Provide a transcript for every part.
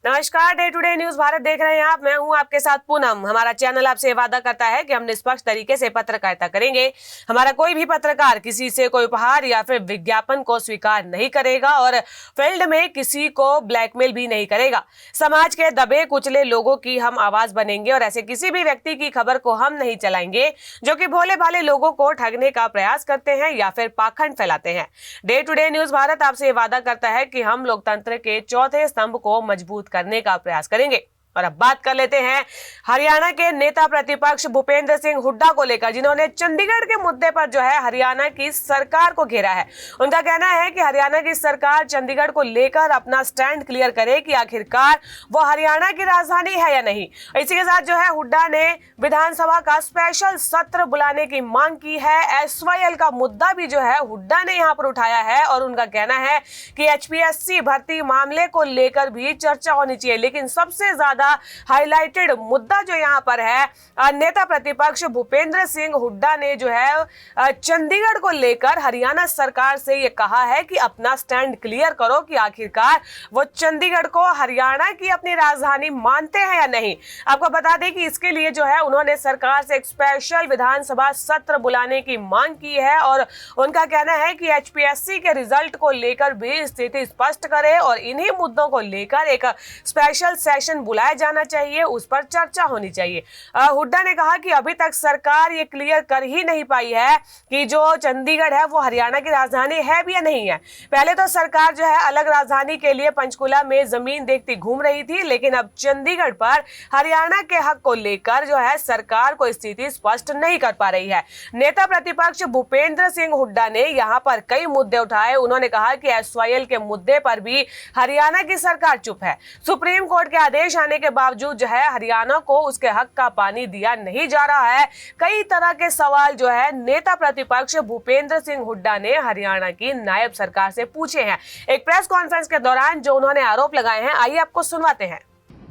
नमस्कार, day today news Bharat देख रहे हैं आप। मैं हूं आपके साथ पूनम। हमारा चैनल आपसे वादा करता है कि हम निष्पक्ष तरीके से पत्रकारिता करेंगे। हमारा कोई भी पत्रकार किसी से कोई उपहार या फिर विज्ञापन को स्वीकार नहीं करेगा और फील्ड में किसी को ब्लैकमेल भी नहीं करेगा। समाज के दबे कुचले लोगों की हम आवाज बनेंगे और ऐसे किसी भी व्यक्ति की खबर को हम नहीं चलाएंगे जो कि भोले भाले लोगों को ठगने का प्रयास करते हैं या फिर पाखंड फैलाते हैं। डे टुडे न्यूज भारत आपसे वादा करता है कि हम लोकतंत्र के चौथे स्तंभ को मजबूत करने का प्रयास करेंगे। और अब बात कर लेते हैं हरियाणा के नेता प्रतिपक्ष भूपेंद्र सिंह हुड्डा को लेकर, जिन्होंने चंडीगढ़ के मुद्दे पर जो है हरियाणा की सरकार को घेरा है। उनका कहना है कि हरियाणा की सरकार चंडीगढ़ को लेकर अपना स्टैंड क्लियर करे कि आखिरकार वो हरियाणा की राजधानी है या नहीं। इसी के साथ जो है हुड्डा ने विधानसभा का स्पेशल सत्र बुलाने की मांग की है। SYL का मुद्दा भी जो है हुड्डा ने यहाँ पर उठाया है और उनका कहना है कि HPSC भर्ती मामले को लेकर भी चर्चा होनी चाहिए। लेकिन सबसे ज्यादा हाईलाइटेड मुद्दा जो यहां पर है, नेता प्रतिपक्ष भूपेंद्र सिंह हुड्डा ने जो है चंडीगढ़ को लेकर हरियाणा सरकार से ये कहा है कि अपना स्टैंड क्लियर करो कि आखिरकार वो चंडीगढ़ को हरियाणा की अपनी राजधानी मानते हैं या नहीं। आपको बता दें कि इसके लिए जो है उन्होंने सरकार से एक स्पेशल विधानसभा सत्र बुलाने की मांग की है और उनका कहना है कि HPSC के रिजल्ट को लेकर भी स्थिति स्पष्ट करे और इन्हीं मुद्दों को लेकर एक स्पेशल सेशन बुलाया जाना चाहिए, उस पर चर्चा होनी चाहिए। हुड्डा ने कहा कि अभी तक सरकार ये क्लियर कर ही नहीं पाई है कि जो चंडीगढ़ है वो हरियाणा की राजधानी है भी या नहीं है। पहले तो सरकार जो है अलग राजधानी के लिए पंचकुला में जमीन देखती घूम रही थी, लेकिन अब चंडीगढ़ पर हरियाणा के हक को लेकर जो है सरकार को स्थिति स्पष्ट नहीं कर पा रही है। नेता प्रतिपक्ष भूपेंद्र सिंह हुड्डा ने यहाँ पर कई मुद्दे उठाए। उन्होंने कहा कि SYL के मुद्दे पर भी हरियाणा की सरकार चुप है। सुप्रीम कोर्ट के आदेश आने के बावजूद जो है हरियाणा को उसके हक का पानी दिया नहीं जा रहा है। कई तरह के सवाल जो है नेता प्रतिपक्ष भूपेंद्र सिंह हुड्डा ने हरियाणा की नायब सरकार से पूछे हैं एक प्रेस कॉन्फ्रेंस के दौरान, जो उन्होंने आरोप लगाए हैं। आइए आपको सुनवाते हैं।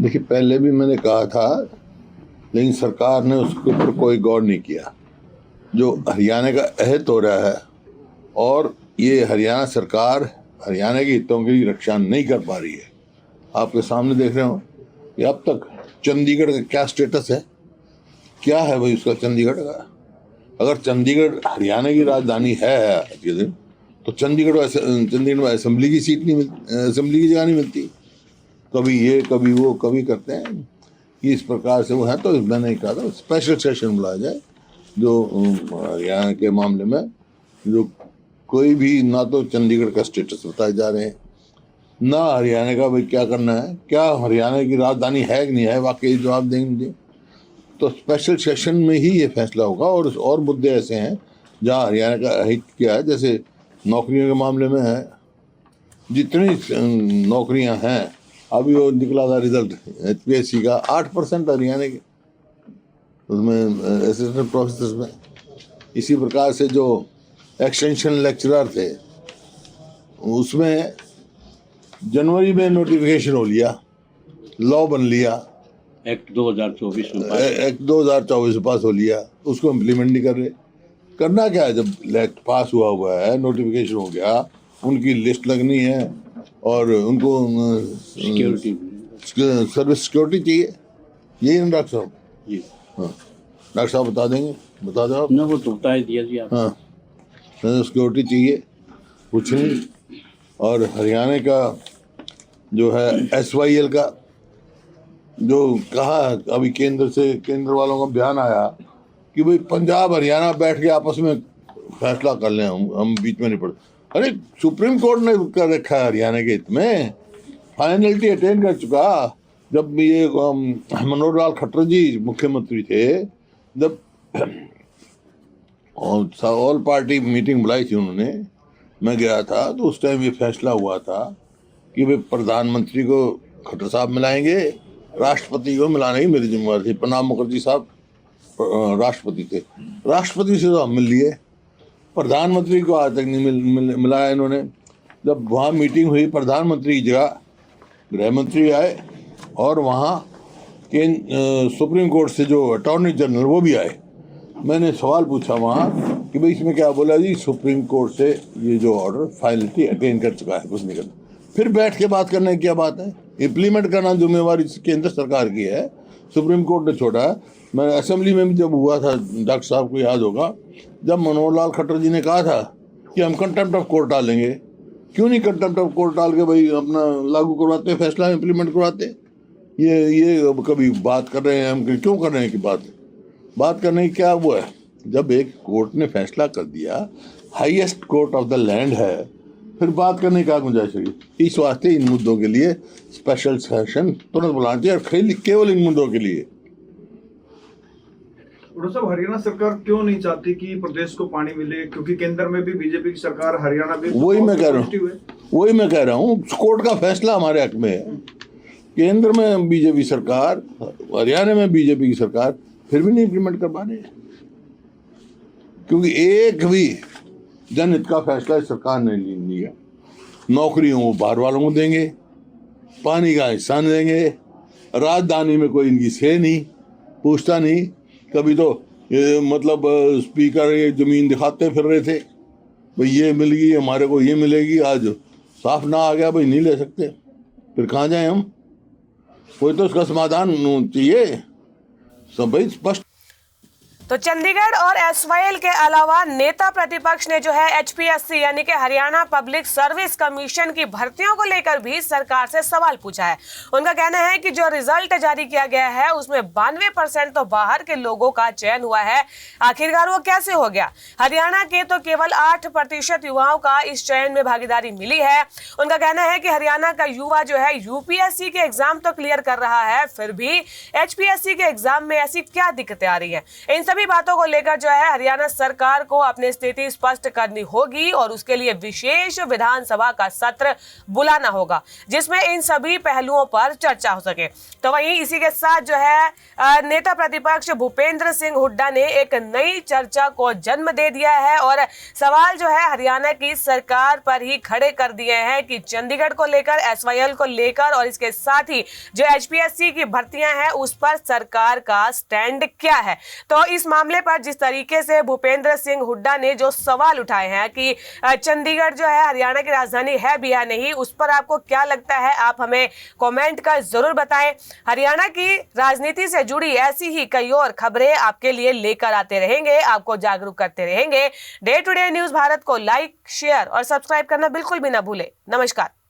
देखिए, पहले भी मैंने कहा था, लेकिन सरकार ने उसके ऊपर कोई गौर नहीं किया। जो हरियाणा का अहद हो रहा है और ये हरियाणा सरकार हरियाणा के हितों की रक्षा नहीं कर पा रही है। आपके सामने देख रहे हो कि अब तक चंडीगढ़ का क्या स्टेटस है, क्या है भाई उसका चंडीगढ़ का। अगर चंडीगढ़ हरियाणा की राजधानी है तो चंडीगढ़ में असेंबली की सीट नहीं मिलती, असेंबली की जगह नहीं मिलती। कभी ये कभी वो कभी करते हैं कि इस प्रकार से वो है। तो मैंने कहा था स्पेशल सेशन बुलाया जाए जो हरियाणा के मामले में जो कोई भी, ना तो चंडीगढ़ का स्टेटस बताए जा रहे हैं, ना हरियाणा का भाई क्या करना है, क्या हरियाणा की राजधानी है कि नहीं है, वाकई जवाब देंगे। तो स्पेशल सेशन में ही ये फैसला होगा। और मुद्दे ऐसे हैं जहां हरियाणा का हित क्या है, जैसे नौकरियों के मामले में है। जितनी नौकरियां हैं, अभी वो निकला था रिजल्ट HPSC का, 8% हरियाणा के उसमें असिस्टेंट प्रोफेसर में। इसी प्रकार से जो एक्सटेंशन लेक्चरर थे उसमें जनवरी में नोटिफिकेशन हो लिया, लॉ बन लिया, एक्ट 2024 पास हो लिया, उसको इम्प्लीमेंट नहीं कर रहे। करना क्या है, जब एक्ट पास हुआ है, नोटिफिकेशन हो गया, उनकी लिस्ट लगनी है और उनको सर्विस सिक्योरिटी चाहिए। यही ना डॉक्टर साहब? हाँ, डॉक्टर साहब बता देंगे, बता दो आप। ना, वो तो बता दिया जी आप। हाँ, सिक्योरिटी चाहिए, कुछ नहीं। और हरियाणा का जो है SYL का जो कहा, अभी केंद्र वालों का बयान आया कि भाई पंजाब हरियाणा बैठ के आपस में फैसला कर लें, हम बीच में नहीं पड़े। अरे सुप्रीम कोर्ट ने कर रखा है हरियाणा के हित में, फाइनलिटी अटेन कर चुका। जब ये मनोहर लाल खट्टर जी मुख्यमंत्री थे, जब ऑल पार्टी मीटिंग बुलाई थी उन्होंने, मैं गया था, तो उस टाइम ये फैसला हुआ था कि भाई प्रधानमंत्री को खट्टर साहब मिलाएंगे, राष्ट्रपति को मिलाने की मेरी जिम्मेवारी थी। प्रणब मुखर्जी साहब राष्ट्रपति थे, राष्ट्रपति से तो हम मिल लिए, प्रधानमंत्री को आज तक नहीं मिलाया इन्होंने। जब वहाँ मीटिंग हुई, प्रधानमंत्री की जगह गृह मंत्री आए और वहाँ सुप्रीम कोर्ट से जो अटॉर्नी जनरल वो भी आए। मैंने सवाल पूछा वहाँ कि भाई इसमें क्या बोला जी, सुप्रीम कोर्ट से ये जो ऑर्डर फाइनलिटी अटेन कर चुका है, कुछ नहीं करना। फिर बैठ के बात करने की क्या बात है? इम्प्लीमेंट करना जिम्मेवारी केंद्र सरकार की है, सुप्रीम कोर्ट ने छोड़ा है। मैं असेंबली में भी जब हुआ था, डॉक्टर साहब को याद होगा, जब मनोहर लाल खट्टर जी ने कहा था कि हम कंटेम्प्ट ऑफ कोर्ट डालेंगे, क्यों नहीं कंटेम्प्ट ऑफ कोर्ट डाल के भाई अपना लागू करवाते, फैसला इम्प्लीमेंट करवाते? ये अब कभी बात कर रहे हैं हम, क्यों कर रहे हैं कि बात करने की क्या वो है? जब एक कोर्ट ने फैसला कर दिया, highest court of the land है, फिर बात करने का गुंजाइश होगी। इस वास्ते इन मुद्दों के लिए स्पेशल सेशन तुरंत बुलाना चाहिए, और केवल इन मुद्दों के लिए। डॉक्टर साहब, हरियाणा सरकार क्यों नहीं चाहती कि प्रदेश को पानी मिले? क्योंकि केंद्र में भी बीजेपी की सरकार, हरियाणा भी वही मैं कह रहा हूँ कोर्ट का फैसला हमारे हक में है। केंद्र में बीजेपी सरकार, हरियाणा में बीजेपी की सरकार, फिर भी नहीं इम्प्लीमेंट कर पा रही है, क्योंकि एक भी जनहित का फैसला सरकार ने नहीं लिया। नौकरियों वो बाहर वालों को देंगे, पानी का हिस्सा नहीं देंगे, राजधानी में कोई इनकी से नहीं, पूछता नहीं। कभी तो मतलब स्पीकर ये जमीन दिखाते फिर रहे थे, भाई ये मिल गई हमारे को, ये मिलेगी। आज साफ ना आ गया भाई नहीं ले सकते, फिर कहाँ जाए हम? कोई तो उसका समाधान चाहिए, सब भाई स्पष्ट। तो चंडीगढ़ और एसवाईएल के अलावा नेता प्रतिपक्ष ने जो है एचपीएससी यानी कि हरियाणा पब्लिक सर्विस कमीशन की भर्तियों को लेकर भी सरकार से सवाल पूछा है। उनका कहना है कि जो रिजल्ट जारी किया गया है उसमें 92% तो बाहर के लोगों का चयन हुआ है। आखिरकार वो कैसे हो गया? हरियाणा के तो केवल 8% युवाओं का इस चयन में भागीदारी मिली है। उनका कहना है कि हरियाणा का युवा जो है यूपीएससी के एग्जाम तो क्लियर कर रहा है, फिर भी एचपीएससी के एग्जाम में ऐसी क्या दिक्कतें आ रही है? इन सभी बातों को लेकर जो है हरियाणा सरकार को अपनी स्थिति स्पष्ट करनी होगी और उसके लिए विशेष विधानसभा का सत्र बुलाना होगा जिसमें इन सभी पहलुओं पर चर्चा हो सके। तो वहीं इसी के साथ जो है नेता प्रतिपक्ष भूपेंद्र सिंह हुड्डा ने एक नई चर्चा को जन्म दे दिया है और सवाल जो है हरियाणा की सरकार पर ही खड़े कर दिए हैं कि चंडीगढ़ को लेकर, एसवाईएल को लेकर और इसके साथ ही जो एचपीएससी की भर्तियां हैं उस पर सरकार का स्टैंड क्या है। तो इस मामले पर जिस तरीके से भूपेंद्र सिंह हुड्डा ने जो सवाल उठाए हैं कि चंडीगढ़ जो है हरियाणा की राजधानी है भी या नहीं, उस पर आपको क्या लगता है? आप हमें कमेंट कर जरूर बताएं। हरियाणा की राजनीति से जुड़ी ऐसी ही कई और खबरें आपके लिए लेकर आते रहेंगे, आपको जागरूक करते रहेंगे। Day to day news Bharat को लाइक, शेयर और सब्सक्राइब करना बिल्कुल भी ना भूले। नमस्कार।